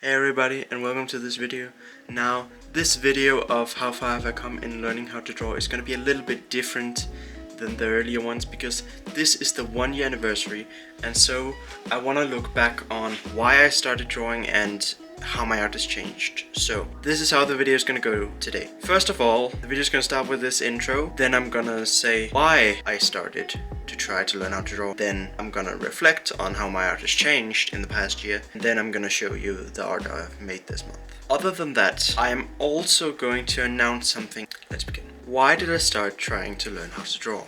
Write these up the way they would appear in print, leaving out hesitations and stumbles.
Hey everybody, and welcome to this video. Now, this video of how far have I come in learning how to draw is going to be a little bit different than the earlier ones because this is the 1 year anniversary, and so I want to look back on why I started drawing and how my art has changed. So this is how the video is going to go today. First of all, the video is going to start with this intro, then I'm gonna say why I started to try to learn how to draw. Then I'm gonna reflect on how my art has changed in the past year, and then I'm gonna show you the art I've made this month. Other than that, I am also going to announce something. Let's begin. Why did I start trying to learn how to draw?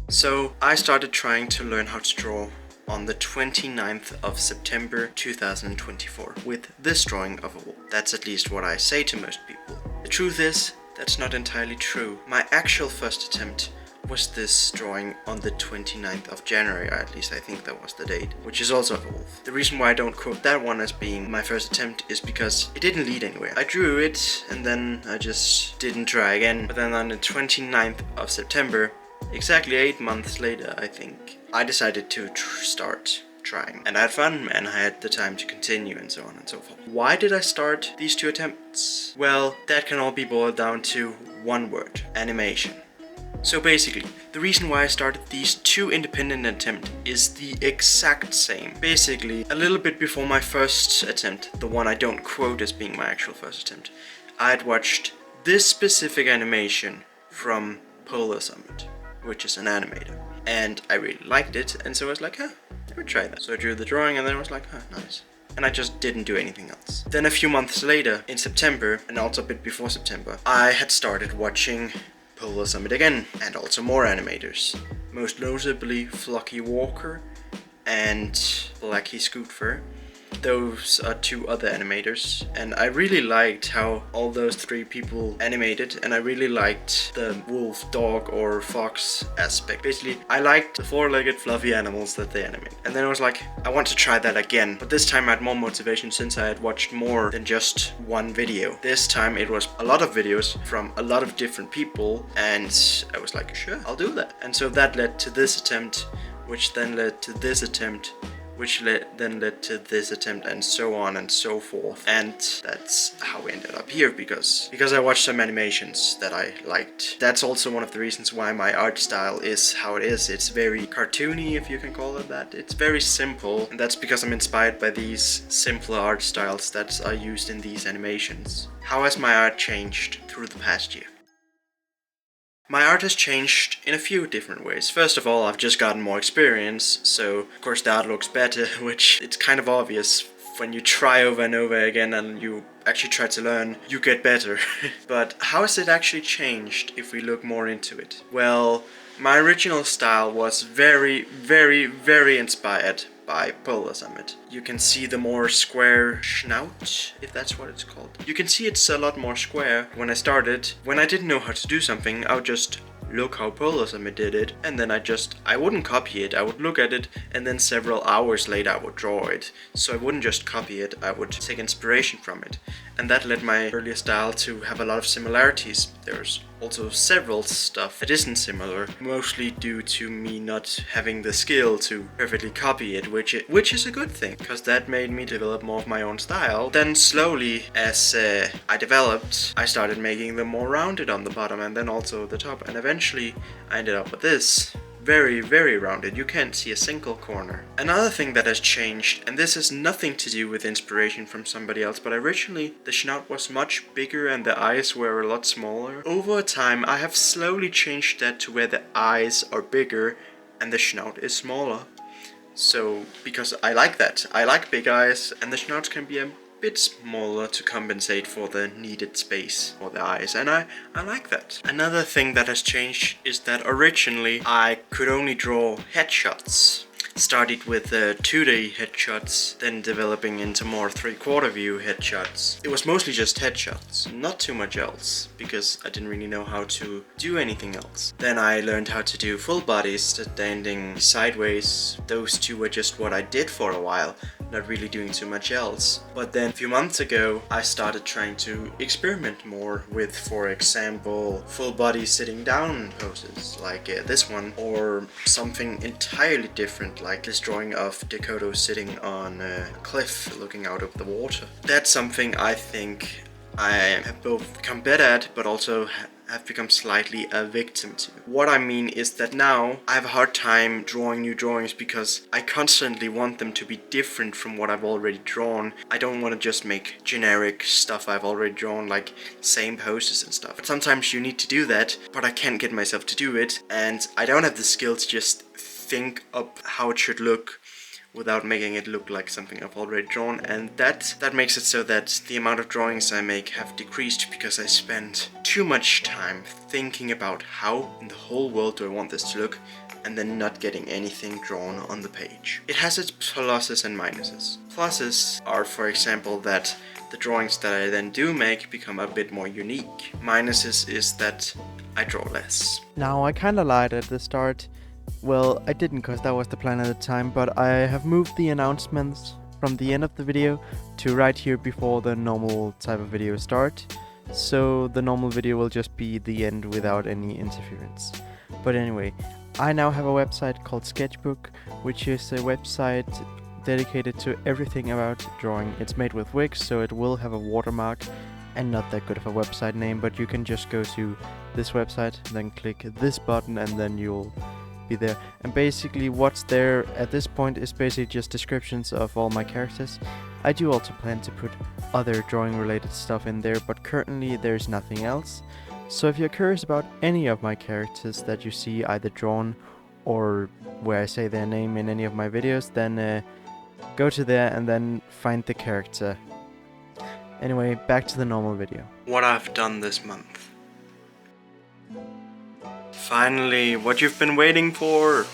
So I started trying to learn how to draw on the 29th of September 2024 with this drawing of a wolf. That's at least what I say to most people. The truth is, that's not entirely true. My actual first attempt was this drawing on the 29th of January, or at least I think that was the date, which is also of a wolf. The reason why I don't quote that one as being my first attempt is because it didn't lead anywhere. I drew it and then I just didn't try again. But then on the 29th of September, exactly 8 months later, I think, I decided to start trying. And I had fun and I had the time to continue and so on and so forth. Why did I start these two attempts? Well, that can all be boiled down to one word: animation. So basically, the reason why I started these two independent attempts is the exact same. Basically, a little bit before my first attempt, the one I don't quote as being my actual first attempt, I had watched this specific animation from Polar Summit, which is an animator. And I really liked it, and so I was like, huh, I would try that. So I drew the drawing and then I was like, huh, nice. And I just didn't do anything else. Then a few months later, in September, and also a bit before September, I had started watching Polar Summit again, and also more animators. Most notably Flocky Walker and Blackie Scootfur. Those are two other animators, and I really liked how all those three people animated, and I really liked the wolf, dog, or fox aspect. Basically, I liked the four-legged fluffy animals that they animate. And then I was like, I want to try that again, but this time I had more motivation since I had watched more than just one video. This time it was a lot of videos from a lot of different people, and I was like, sure, I'll do that. And so that led to this attempt, which then led to this attempt, which then led to this attempt, and so on and so forth. And that's how we ended up here, because I watched some animations that I liked. That's also one of the reasons why my art style is how it is. It's very cartoony, if you can call it that. It's very simple, and that's because I'm inspired by these simpler art styles that are used in these animations. How has my art changed through the past year? My art has changed in a few different ways. First of all, I've just gotten more experience, so of course the art looks better, which it's kind of obvious. When you try over and over again and you actually try to learn, you get better. But how has it actually changed if we look more into it? Well, my original style was very, very, very inspired by Polar Summit. You can see the more square snout, if that's what it's called. You can see it's a lot more square. When I started, when I didn't know how to do something, I would just look how Polar Summit did it, and then I wouldn't copy it. I would look at it, and then several hours later I would draw it. So I wouldn't just copy it, I would take inspiration from it. And that led my earlier style to have a lot of similarities. There's also several stuff that isn't similar, mostly due to me not having the skill to perfectly copy it, which is a good thing, because that made me develop more of my own style. Then slowly, as I developed, I started making them more rounded on the bottom and then also the top, and eventually I ended up with this. Very, very rounded. You can't see a single corner. Another thing that has changed, and this has nothing to do with inspiration from somebody else, but originally the snout was much bigger and the eyes were a lot smaller. Over time, I have slowly changed that to where the eyes are bigger and the snout is smaller. So, because I like that. I like big eyes, and the snouts can be a bit smaller to compensate for the needed space for the eyes, and I like that. Another thing that has changed is that originally I could only draw headshots. Started with 2D headshots, then developing into more 3/4 view headshots. It was mostly just headshots, not too much else, because I didn't really know how to do anything else. Then I learned how to do full bodies, standing sideways. Those two were just what I did for a while, not really doing too much else. But then a few months ago, I started trying to experiment more with, for example, full body sitting down poses, like this one, or something entirely different, like this drawing of Dakota sitting on a cliff looking out of the water. That's something I think I have both become better at, but also have become slightly a victim to. What I mean is that now I have a hard time drawing new drawings because I constantly want them to be different from what I've already drawn. I don't want to just make generic stuff I've already drawn, like same poses and stuff. But sometimes you need to do that, but I can't get myself to do it, and I don't have the skill to just think up how it should look without making it look like something I've already drawn, and that makes it so that the amount of drawings I make have decreased because I spend too much time thinking about how in the whole world do I want this to look, and then not getting anything drawn on the page. It has its pluses and minuses. Pluses are, for example, that the drawings that I then do make become a bit more unique. Minuses is that I draw less. Now, I kinda lied at the start. Well, I didn't, because that was the plan at the time, but I have moved the announcements from the end of the video to right here before the normal type of video start. So the normal video will just be the end without any interference. But anyway, I now have a website called Sketchbook, which is a website dedicated to everything about drawing. It's made with Wix, so it will have a watermark and not that good of a website name, but you can just go to this website, then click this button, and then you'll be there. And basically what's there at this point is basically just descriptions of all my characters. I do also plan to put other drawing related stuff in there, but currently there's nothing else. So if you're curious about any of my characters that you see either drawn or where I say their name in any of my videos, then go to there and then find the character. Anyway, back to the normal video. What I've done this month. Finally, what you've been waiting for.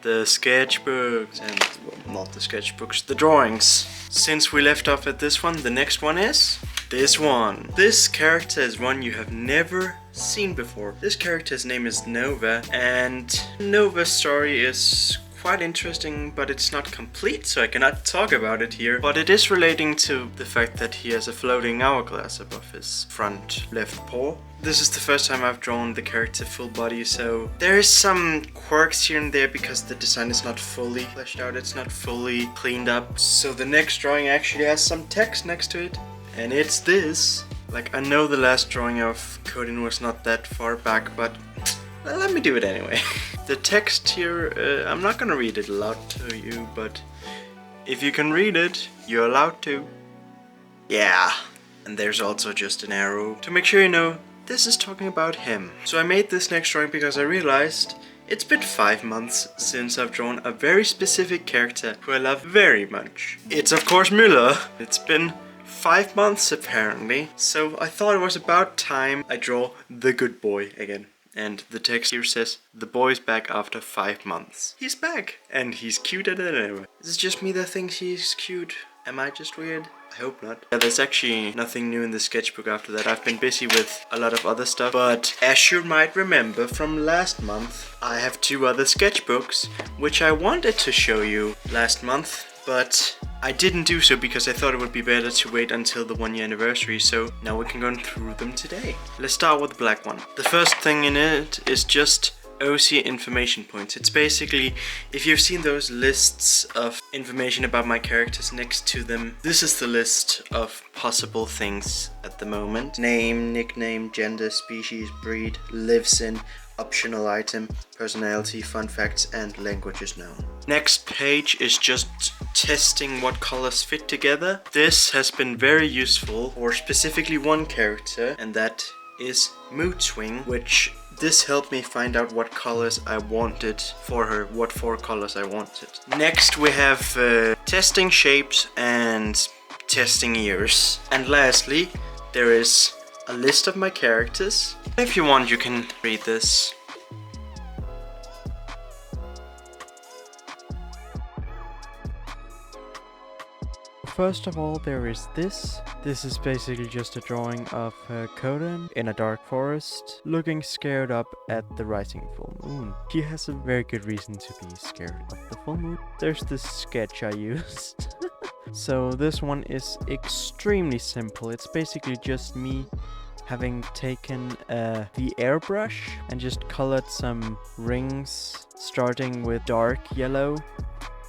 The sketchbooks, and well, not the sketchbooks, the drawings. Since we left off at this one, the next one is this one. This character is one you have never seen before. This character's name is Nova, and Nova's story is quite interesting, but it's not complete, so I cannot talk about it here. But it is relating to the fact that he has a floating hourglass above his front left paw. This is the first time I've drawn the character full body, so there is some quirks here and there because the design is not fully fleshed out, it's not fully cleaned up. So the next drawing actually has some text next to it, and it's this. Like, I know the last drawing of Codin was not that far back, but let me do it anyway. The text here, I'm not gonna read it aloud to you, but if you can read it, you're allowed to. Yeah. And there's also just an arrow to make sure you know this is talking about him. So I made this next drawing because I realized it's been 5 months since I've drawn a very specific character who I love very much. It's of course Müller. It's been 5 months apparently, so I thought it was about time I draw the good boy again. And the text here says, the boy's back after 5 months. He's back! And he's cuter than ever. Is it just me that thinks he's cute? Am I just weird? I hope not. Yeah, there's actually nothing new in the sketchbook after that. I've been busy with a lot of other stuff. But as you might remember from last month, I have 2 other sketchbooks, which I wanted to show you last month. But I didn't do so because I thought it would be better to wait until the 1-year anniversary, so now we can go through them today. Let's start with the black one. The first thing in it is just OC information points. It's basically, if you've seen those lists of information about my characters next to them, this is the list of possible things at the moment. Name, nickname, gender, species, breed, lives in, optional item, personality, fun facts, and languages known. Next page is just testing what colors fit together. This has been very useful for specifically one character, and that is Mood Swing, which this helped me find out what colors I wanted for her, what 4 colors I wanted. Next we have testing shapes and testing ears. And lastly, there is a list of my characters. If you want, you can read this. First of all, there is this. This is basically just a drawing of Coden in a dark forest, looking scared up at the rising full moon. He has a very good reason to be scared of the full moon. There's this sketch I used. So this one is extremely simple. It's basically just me having taken the airbrush and just colored some rings, starting with dark yellow,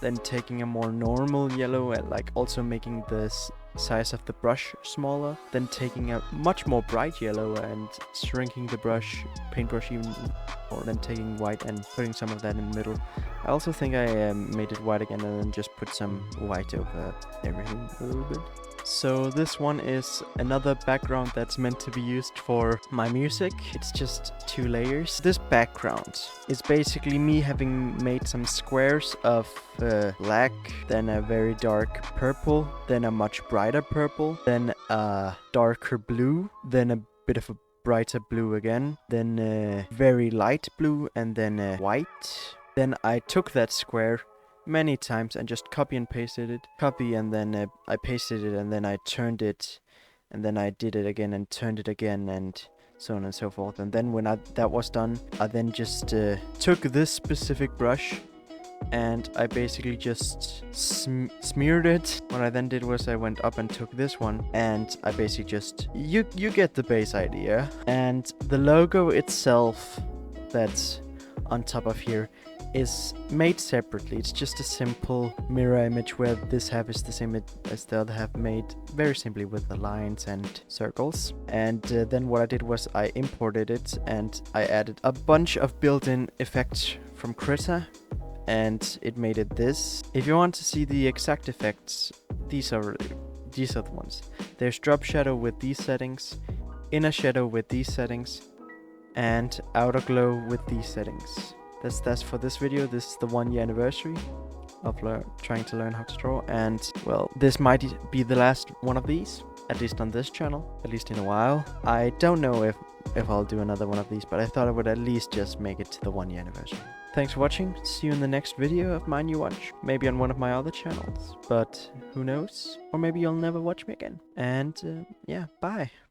then taking a more normal yellow and like also making the size of the brush smaller, then taking a much more bright yellow and shrinking the paintbrush even more, then taking white and putting some of that in the middle. I also think I made it white again and then just put some white over everything a little bit. So this one is another background that's meant to be used for my music. It's just 2 layers. This background is basically me having made some squares of black, then a very dark purple, then a much brighter purple, then a darker blue, then a bit of a brighter blue again, then a very light blue, and then a white. Then I took that square many times and just copy and pasted it. Copy and then I pasted it and then I turned it and then I did it again and turned it again and so on and so forth. And then when that was done, I then just took this specific brush and I basically just smeared it. What I then did was I went up and took this one and I basically just, you get the base idea. And the logo itself that's on top of here is made separately. It's just a simple mirror image where this half is the same as the other half, made very simply with the lines and circles. And then what I did was I imported it and I added a bunch of built-in effects from Krita and it made it this. If you want to see the exact effects, these are the ones. There's drop shadow with these settings, inner shadow with these settings, and outer glow with these settings. That's for this video. This is the 1-year anniversary of trying to learn how to draw, and well, this might be the last one of these, at least on this channel, at least in a while. I don't know if I'll do another one of these, but I thought I would at least just make it to the 1-year anniversary. Thanks for watching. See you in the next video of mine you watch, maybe on one of my other channels, but who knows, or maybe you'll never watch me again. And yeah, bye.